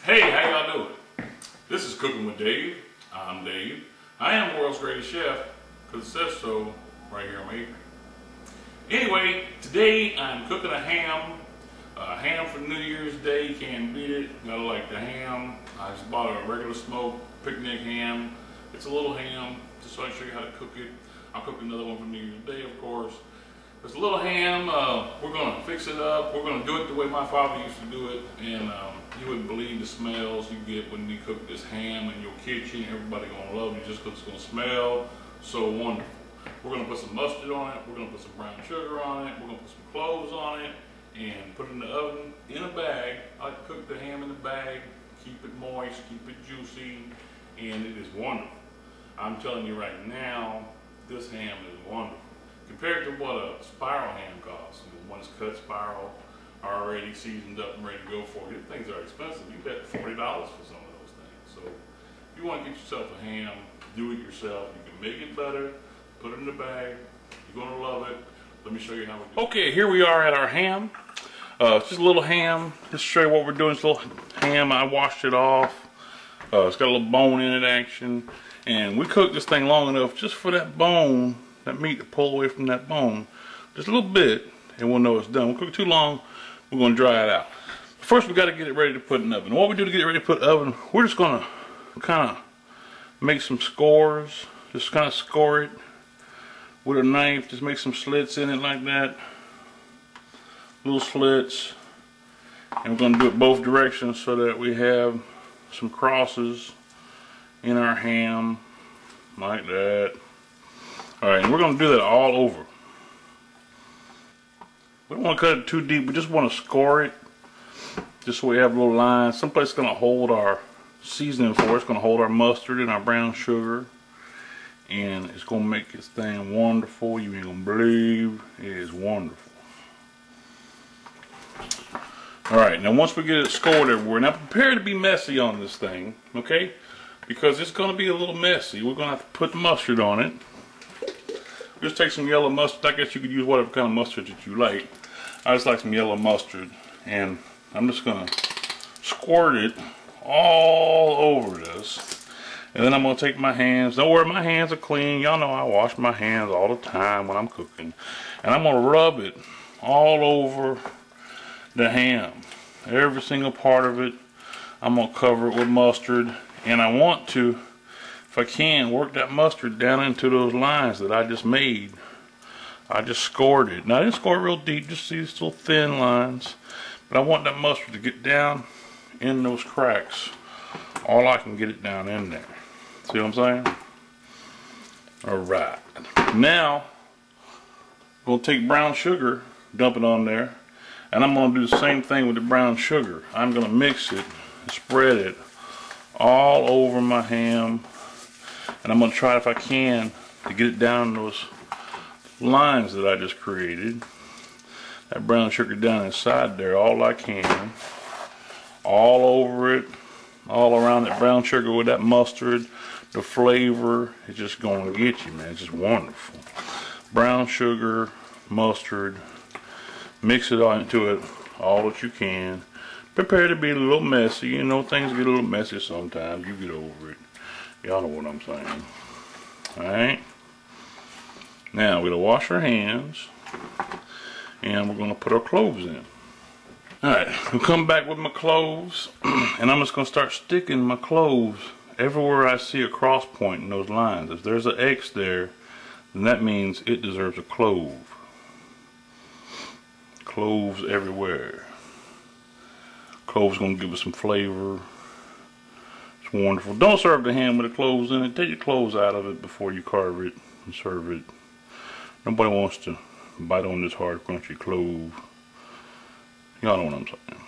Hey, how y'all doing? This is Cooking with Dave. I'm Dave. I am the world's greatest chef, because it says so right here on my apron. Anyway, today I'm cooking a ham. Ham for New Year's Day, can't beat it. Gotta like the ham. I just bought a regular smoked picnic ham. It's a little ham, just so I can show you how to cook it. I'll cook another one for New Year's Day, of course. It's a little ham. We're gonna fix it up. We're gonna do it the way my father used to do it, and you wouldn't believe the smells you get when you cook this ham in your kitchen. Everybody gonna love you just because it's gonna smell so wonderful. We're gonna put some mustard on it. We're gonna put some brown sugar on it. We're gonna put some cloves on it, and put it in the oven in a bag. I like to cook the ham in the bag. Keep it moist, keep it juicy, and it is wonderful. I'm telling you right now, this ham is wonderful. Compared to what a spiral ham costs, one is cut spiral, already seasoned up and ready to go for you. Things are expensive. You get $40 for some of those things. So if you want to get yourself a ham, do it yourself. You can make it better, put it in the bag. You're going to love it. Let me show you how we do it. Okay, here we are at our ham. It's just a little ham. Just to show you what we're doing. It's a little ham. I washed it off. It's got a little bone in it action. And we cooked this thing long enough just for that bone, that meat to pull away from that bone. Just a little bit, and we'll know it's done. We'll cook it too long, we're going to dry it out. First, we got to get it ready to put in the oven. What we do to get it ready to put in the oven, we're just going to kind of make some scores. Just kind of score it with a knife. Just make some slits in it like that. Little slits. And we're going to do it both directions so that we have some crosses in our ham like that. Alright, and we're going to do that all over. We don't want to cut it too deep. We just want to score it just so we have little lines. Someplace it's going to hold our seasoning for it. It's going to hold our mustard and our brown sugar. And it's going to make this thing wonderful. You ain't going to believe it is wonderful. Alright, now once we get it scored everywhere, now prepare to be messy on this thing, okay? Because it's going to be a little messy. We're going to have to put the mustard on it. Just take some yellow mustard. I guess you could use whatever kind of mustard that you like. I just like some yellow mustard. And I'm just going to squirt it all over this. And then I'm going to take my hands. Don't worry, my hands are clean. Y'all know I wash my hands all the time when I'm cooking. And I'm going to rub it all over the ham. Every single part of it. I'm going to cover it with mustard. And I want to, if I can, work that mustard down into those lines that I just made. I just scored it. Now I didn't score it real deep, just these little thin lines. But I want that mustard to get down in those cracks. All I can get it down in there. See what I'm saying? Alright. Now, I'm going to take brown sugar, dump it on there. And I'm going to do the same thing with the brown sugar. I'm going to mix it and spread it all over my ham. And I'm going to try, if I can, to get it down those lines that I just created. That brown sugar down inside there, all I can. All over it. All around that brown sugar with that mustard. The flavor is just going to get you, man. It's just wonderful. Brown sugar, mustard. Mix it all into it all that you can. Prepare to be a little messy. You know, things get a little messy sometimes. You get over it. Y'all know what I'm saying. Alright. Now we're going to wash our hands. And we're going to put our cloves in. Alright. I'll come back with my cloves. And I'm just going to start sticking my cloves everywhere I see a cross point in those lines. If there's an X there, then that means it deserves a clove. Cloves everywhere. Cloves going to give us some flavor. It's wonderful. Don't serve the ham with the cloves in it. Take your cloves out of it before you carve it and serve it. Nobody wants to bite on this hard, crunchy clove. Y'all know what I'm saying.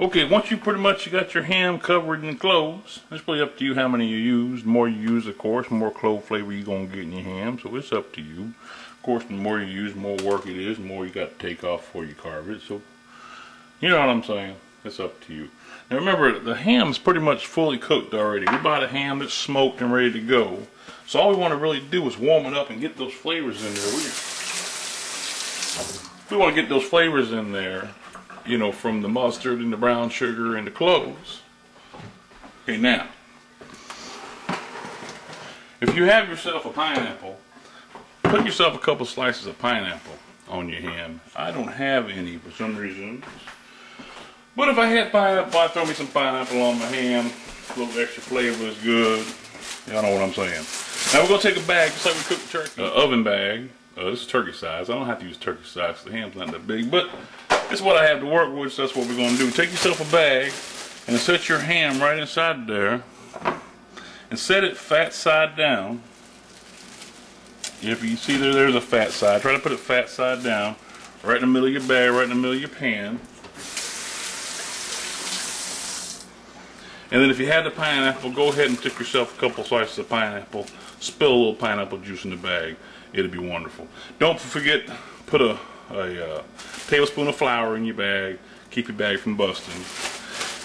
Okay, once you pretty much got your ham covered in cloves, it's really up to you how many you use. The more you use, of course, the more clove flavor you're going to get in your ham, so it's up to you. Of course, the more you use, the more work it is, the more you got to take off before you carve it, so you know what I'm saying. It's up to you. Now remember, the ham's pretty much fully cooked already. We bought a ham that's smoked and ready to go. So all we want to really do is warm it up and get those flavors in there. We want to get those flavors in there, you know, from the mustard and the brown sugar and the cloves. Okay, now, if you have yourself a pineapple, put yourself a couple slices of pineapple on your ham. I don't have any for some reason. But if I had pineapple, I'd throw me some pineapple on my ham. A little extra flavor is good. Y'all know what I'm saying. Now we're going to take a bag, just like we cooked the turkey. Oven bag. This is turkey size. I don't have to use turkey size because the ham's not that big. But this is what I have to work with, so that's what we're going to do. Take yourself a bag and set your ham right inside there. And set it fat side down. If you see there's a fat side. Try to put it fat side down. Right in the middle of your bag, right in the middle of your pan. And then if you had the pineapple, go ahead and take yourself a couple slices of pineapple. Spill a little pineapple juice in the bag. It'll be wonderful. Don't forget, put a tablespoon of flour in your bag. Keep your bag from busting.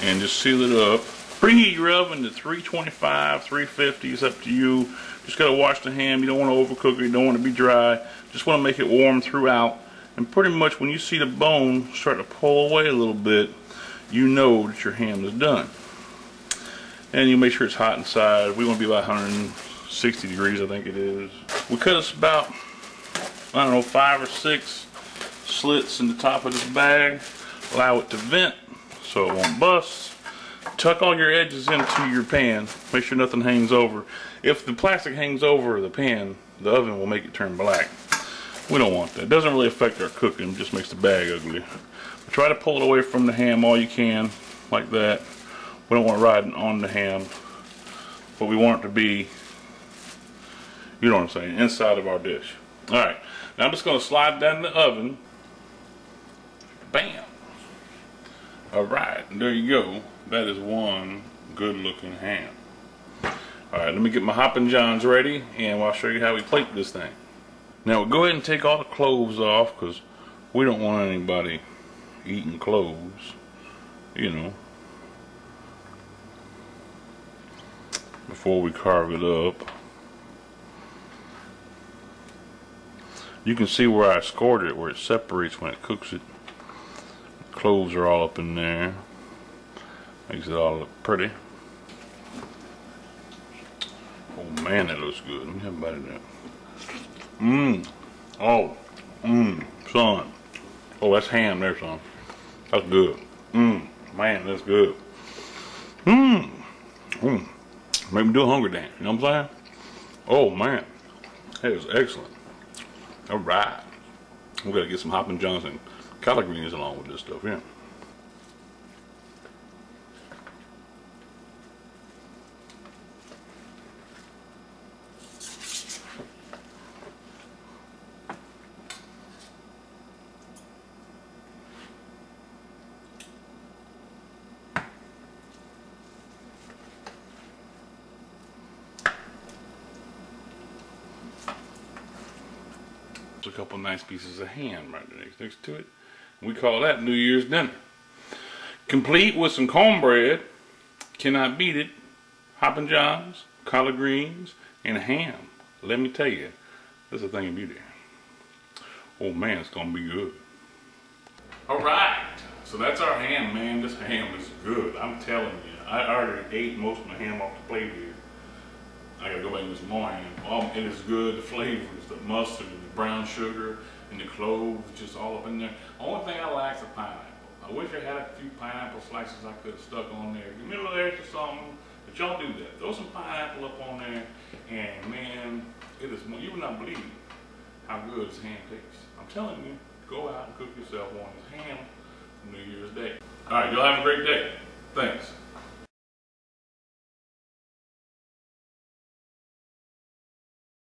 And just seal it up. Preheat your oven to 325, 350. It's up to you. Just got to wash the ham. You don't want to overcook it. You don't want it to be dry. Just want to make it warm throughout. And pretty much when you see the bone start to pull away a little bit, you know that your ham is done. And you make sure it's hot inside. We want to be about 160 degrees, I think it is. We cut us about, I don't know, 5 or 6 slits in the top of this bag. Allow it to vent so it won't bust. Tuck all your edges into your pan. Make sure nothing hangs over. If the plastic hangs over the pan, the oven will make it turn black. We don't want that. It doesn't really affect our cooking. It just makes the bag ugly. But try to pull it away from the ham all you can, like that. We don't want it riding on the ham, but we want it to be, you know what I'm saying, inside of our dish. Alright, now I'm just going to slide down the oven. Bam! Alright, there you go. That is one good looking ham. Alright, let me get my Hoppin' Johns ready and I'll show you how we plate this thing. Now we'll go ahead and take all the cloves off because we don't want anybody eating cloves, you know, before we carve it up. You can see where I scored it, where it separates when it cooks it. The cloves are all up in there. Makes it all look pretty. Oh man, that looks good. Let me have a bite of that. Son. Oh, that's ham there, son. That's good. Man, that's good. Make me do a hunger dance, you know what I'm saying? Oh man, that is excellent. Alright. We gotta get some Hoppin' Johns and collard greens along with this stuff, yeah. A couple nice pieces of ham right there next to it. We call that New Year's dinner. Complete with some cornbread. Cannot beat it. Hoppin' Johns, collard greens, and ham. Let me tell you, this is a thing of beauty. Oh man, it's gonna be good. Alright, so that's our ham, man. This ham is good. I'm telling you. I already ate most of my ham off the plate here. I gotta go back this morning. It is good. The flavors, the mustard, and the brown sugar, and the cloves, just all up in there. Only thing I like is the pineapple. I wish I had a few pineapple slices I could have stuck on there. Give me a little extra something, but y'all do that. Throw some pineapple up on there, and man, it is. You would not believe how good this ham tastes. I'm telling you, go out and cook yourself one of this ham for New Year's Day. All right, y'all have a great day. Thanks.